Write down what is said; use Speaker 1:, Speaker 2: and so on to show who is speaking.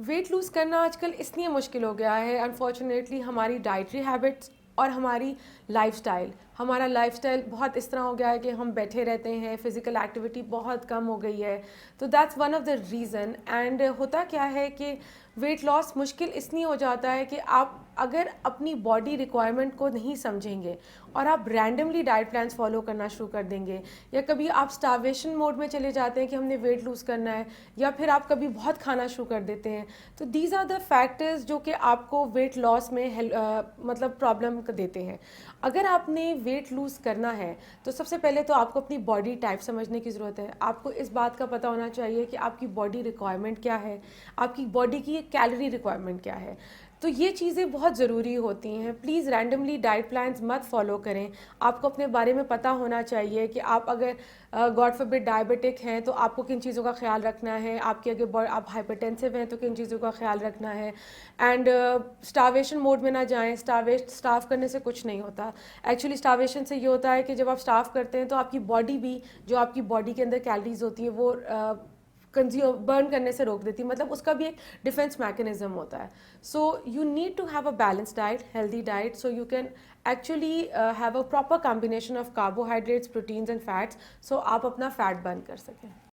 Speaker 1: Weight lose करना आजकल इसलिए मुश्किल हो गया है अनफॉर्चुनेटली, हमारी डाइटरी हैबिट्स और हमारी लाइफस्टाइल। हमारा लाइफस्टाइल बहुत इस तरह हो गया है कि हम बैठे रहते हैं, फिज़िकल एक्टिविटी बहुत कम हो गई है। तो that's one of the reason. And होता क्या है कि वेट लॉस मुश्किल इसलिए हो जाता है कि आप अगर अपनी बॉडी रिक्वायरमेंट को नहीं समझेंगे और आप रैंडमली डाइट प्लान्स फॉलो करना शुरू कर देंगे, या कभी आप स्टार्वेशन मोड में चले जाते हैं कि हमने वेट लूज़ करना है, या फिर आप कभी बहुत खाना शुरू कर देते हैं, तो दीज आर द फैक्टर्स जो कि आपको वेट लॉस में मतलब प्रॉब्लम देते हैं। अगर आपने वेट लूज़ करना है तो सबसे पहले तो आपको अपनी बॉडी टाइप समझने की ज़रूरत है। आपको इस बात का पता होना चाहिए कि आपकी बॉडी रिक्वायरमेंट क्या है, आपकी बॉडी की कैलोरी रिक्वायरमेंट क्या है। तो ये चीज़ें बहुत ज़रूरी होती हैं। प्लीज़ रैंडमली डाइट प्लान्स मत फॉलो करें। आपको अपने बारे में पता होना चाहिए कि आप अगर गॉड फॉरबिड डायबिटिक हैं तो आपको किन चीज़ों का ख्याल रखना है, आपकी अगर आप हाइपरटेंसिव हैं तो किन चीज़ों का ख्याल रखना है। एंड स्टार्वेशन मोड में ना जाएं। स्टार्व करने से कुछ नहीं होता। एक्चुअली स्टार्वेशन से ये होता है कि जब आप स्टार्व करते हैं तो आपकी बॉडी भी, जो आपकी बॉडी के अंदर कैलोरीज होती है वो कंज्यूम बर्न करने से रोक देती है, मतलब उसका भी एक डिफेंस मैकेनिज्म होता है। So you need to have a balance diet, healthy diet, so you can actually have a proper combination of carbohydrates, proteins and fats, so आप अपना फैट बर्न कर सकें।